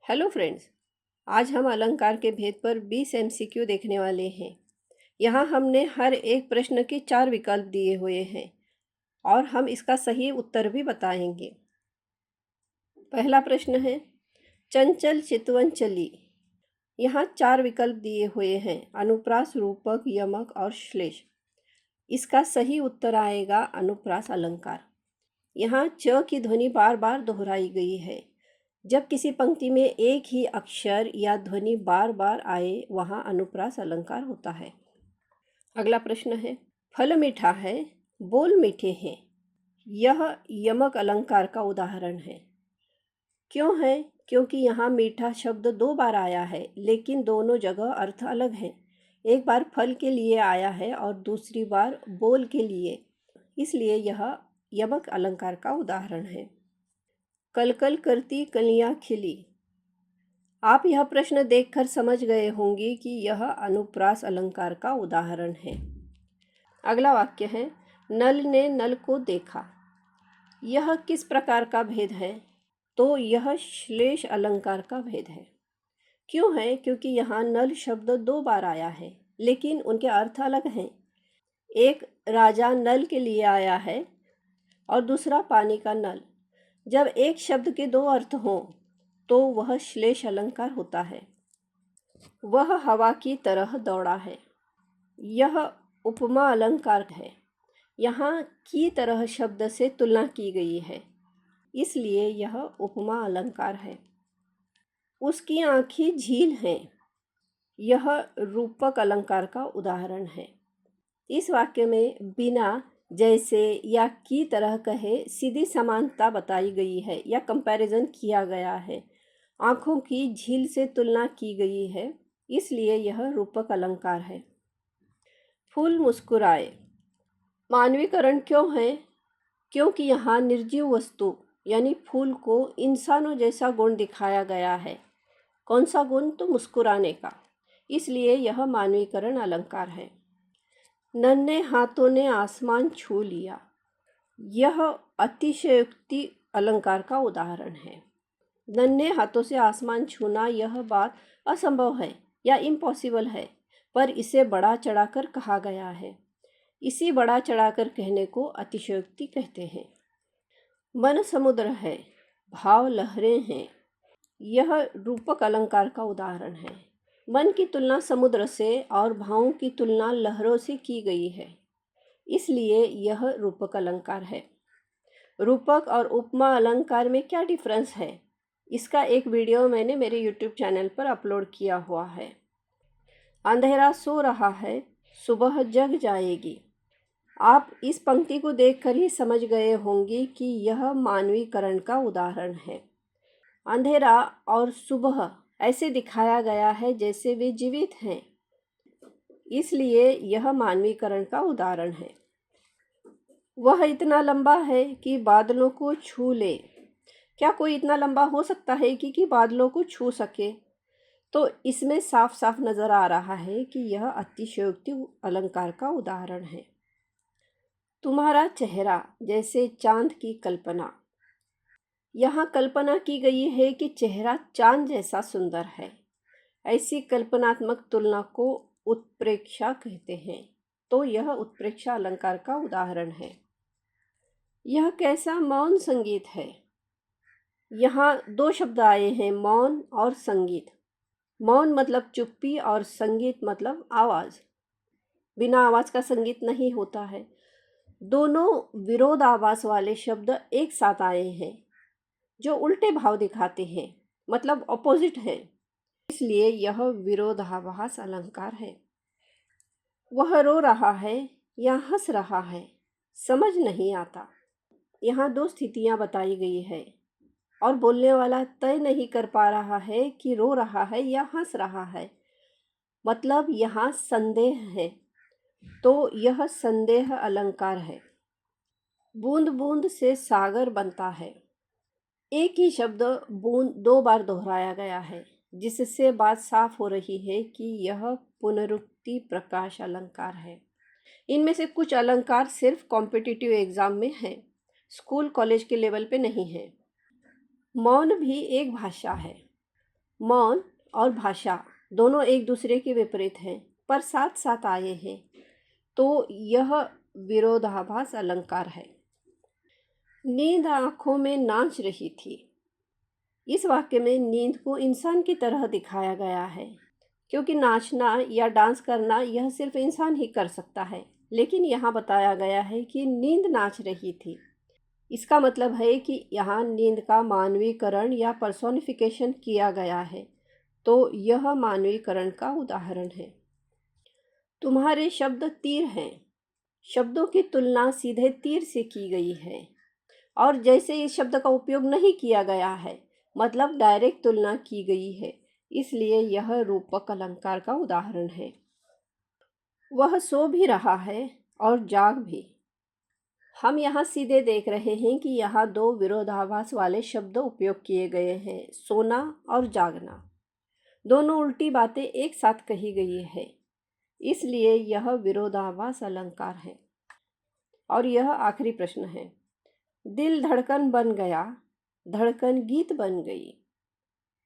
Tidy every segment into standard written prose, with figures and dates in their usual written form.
Hello friends. आज हम अलंकार के भेद पर 20 एमसीक्यू देखने वाले हैं। यहाँ हमने हर एक प्रश्न के 4 विकल्प दिए हुए हैं और हम इसका सही उत्तर भी बताएंगे। पहला प्रश्न है, चंचल चितवन चली। यहाँ 4 विकल्प दिए हुए हैं, अनुप्रास, रूपक, यमक और श्लेष। इसका सही उत्तर आएगा अनुप्रास अलंकार। यहाँ च की ध्वनि बार बार दोहराई गई है। जब किसी पंक्ति में एक ही अक्षर या ध्वनि बार बार आए वहाँ अनुप्रास अलंकार होता है। अगला प्रश्न है, फल मीठा है, बोल मीठे हैं। यह यमक अलंकार का उदाहरण है। क्यों है? क्योंकि यहाँ मीठा शब्द 2 बार आया है, लेकिन दोनों जगह अर्थ अलग है। एक बार फल के लिए आया है और दूसरी बार बोल के लिए, इसलिए यह यमक अलंकार का उदाहरण है। कल कल करती कलियां खिली। आप यह प्रश्न देखकर समझ गए होंगे कि यह अनुप्रास अलंकार का उदाहरण है। अगला वाक्य है, नल ने नल को देखा। यह किस प्रकार का भेद है? तो यह श्लेष अलंकार का भेद है। क्यों है? क्योंकि यहाँ नल शब्द 2 बार आया है, लेकिन उनके अर्थ अलग हैं। एक राजा नल के लिए आया है और दूसरा पानी का नल। जब एक शब्द के 2 अर्थ हों तो वह श्लेष अलंकार होता है। वह हवा की तरह दौड़ा है। यह उपमा अलंकार है। यहाँ की तरह शब्द से तुलना की गई है, इसलिए यह उपमा अलंकार है। उसकी आँखें झील हैं। यह रूपक अलंकार का उदाहरण है। इस वाक्य में बिना, जैसे या की तरह कहे सीधी समानता बताई गई है या कंपैरिजन किया गया है। आँखों की झील से तुलना की गई है, इसलिए यह रूपक अलंकार है। फूल मुस्कुराए। मानवीकरण क्यों है? क्योंकि यहाँ निर्जीव वस्तु यानी फूल को इंसानों जैसा गुण दिखाया गया है। कौन सा गुण? तो मुस्कुराने का, इसलिए यह मानवीकरण अलंकार है। नन्हे हाथों ने आसमान छू लिया। यह अतिशयोक्ति अलंकार का उदाहरण है। नन्हे हाथों से आसमान छूना यह बात असंभव है या इम्पॉसिबल है, पर इसे बढ़ा चढ़ाकर कहा गया है। इसी बढ़ा चढ़ाकर कहने को अतिशयोक्ति कहते हैं। मन समुद्र है, भाव लहरें हैं। यह रूपक अलंकार का उदाहरण है। मन की तुलना समुद्र से और भावों की तुलना लहरों से की गई है, इसलिए यह रूपक अलंकार है। रूपक और उपमा अलंकार में क्या डिफरेंस है? इसका एक वीडियो मैंने मेरे यूट्यूब चैनल पर अपलोड किया हुआ है। अंधेरा सो रहा है, सुबह जग जाएगी। आप इस पंक्ति को देखकर ही समझ गए होंगे कि यह मानवीकरण का उदाहरण है। अंधेरा और सुबह ऐसे दिखाया गया है जैसे वे जीवित हैं, इसलिए यह मानवीकरण का उदाहरण है। वह इतना लंबा है कि बादलों को छू ले। क्या कोई इतना लंबा हो सकता है कि बादलों को छू सके? तो इसमें साफ साफ नजर आ रहा है कि यह अतिशयोक्ति अलंकार का उदाहरण है। तुम्हारा चेहरा जैसे चांद की कल्पना। यहाँ कल्पना की गई है कि चेहरा चांद जैसा सुंदर है। ऐसी कल्पनात्मक तुलना को उत्प्रेक्षा कहते हैं, तो यह उत्प्रेक्षा अलंकार का उदाहरण है। यह कैसा मौन संगीत है। यहाँ 2 शब्द आए हैं, मौन और संगीत। मौन मतलब चुप्पी और संगीत मतलब आवाज़। बिना आवाज़ का संगीत नहीं होता है। दोनों विरोधाभास वाले शब्द एक साथ आए हैं जो उल्टे भाव दिखाते हैं, मतलब ऑपोजिट है, इसलिए यह विरोधाभास अलंकार है। वह रो रहा है या हंस रहा है, समझ नहीं आता। यहाँ 2 स्थितियाँ बताई गई है और बोलने वाला तय नहीं कर पा रहा है कि रो रहा है या हंस रहा है, मतलब यहाँ संदेह है, तो यह संदेह अलंकार है। बूंद बूंद से सागर बनता है। एक ही शब्द बूंद 2 बार दोहराया गया है, जिससे बात साफ हो रही है कि यह पुनरुक्ति प्रकाश अलंकार है। इनमें से कुछ अलंकार सिर्फ कॉम्पिटिटिव एग्जाम में है, स्कूल कॉलेज के लेवल पे नहीं है। मौन भी एक भाषा है। मौन और भाषा दोनों एक दूसरे के विपरीत हैं पर साथ साथ आए हैं, तो यह विरोधाभास अलंकार है। नींद आँखों में नाच रही थी। इस वाक्य में नींद को इंसान की तरह दिखाया गया है, क्योंकि नाचना या डांस करना यह सिर्फ इंसान ही कर सकता है, लेकिन यहाँ बताया गया है कि नींद नाच रही थी। इसका मतलब है कि यहाँ नींद का मानवीकरण या पर्सोनिफिकेशन किया गया है, तो यह मानवीकरण का उदाहरण है। तुम्हारे शब्द तीर हैं। शब्दों की तुलना सीधे तीर से की गई है, और जैसे इस शब्द का उपयोग नहीं किया गया है, मतलब डायरेक्ट तुलना की गई है, इसलिए यह रूपक अलंकार का उदाहरण है। वह सो भी रहा है और जाग भी। हम यहाँ सीधे देख रहे हैं कि यहाँ दो विरोधाभास वाले शब्द उपयोग किए गए हैं, सोना और जागना। दोनों उल्टी बातें एक साथ कही गई है, इसलिए यह विरोधाभास अलंकार है। और यह आखिरी प्रश्न है। दिल धड़कन बन गया, धड़कन गीत बन गई।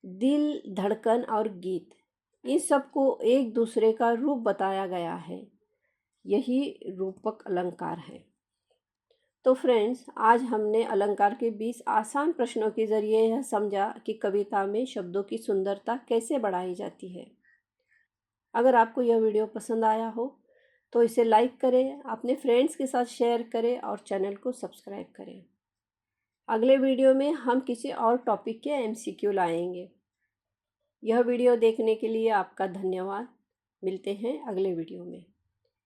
दिल, धड़कन और गीत, इन सबको एक दूसरे का रूप बताया गया है। यही रूपक अलंकार है। तो फ्रेंड्स, आज हमने अलंकार के 20 आसान प्रश्नों के ज़रिए यह समझा कि कविता में शब्दों की सुंदरता कैसे बढ़ाई जाती है। अगर आपको यह वीडियो पसंद आया हो तो इसे लाइक करें, अपने फ्रेंड्स के साथ शेयर करें और चैनल को सब्सक्राइब करें। अगले वीडियो में हम किसी और टॉपिक के MCQ लाएंगे। यह वीडियो देखने के लिए आपका धन्यवाद। मिलते हैं अगले वीडियो में।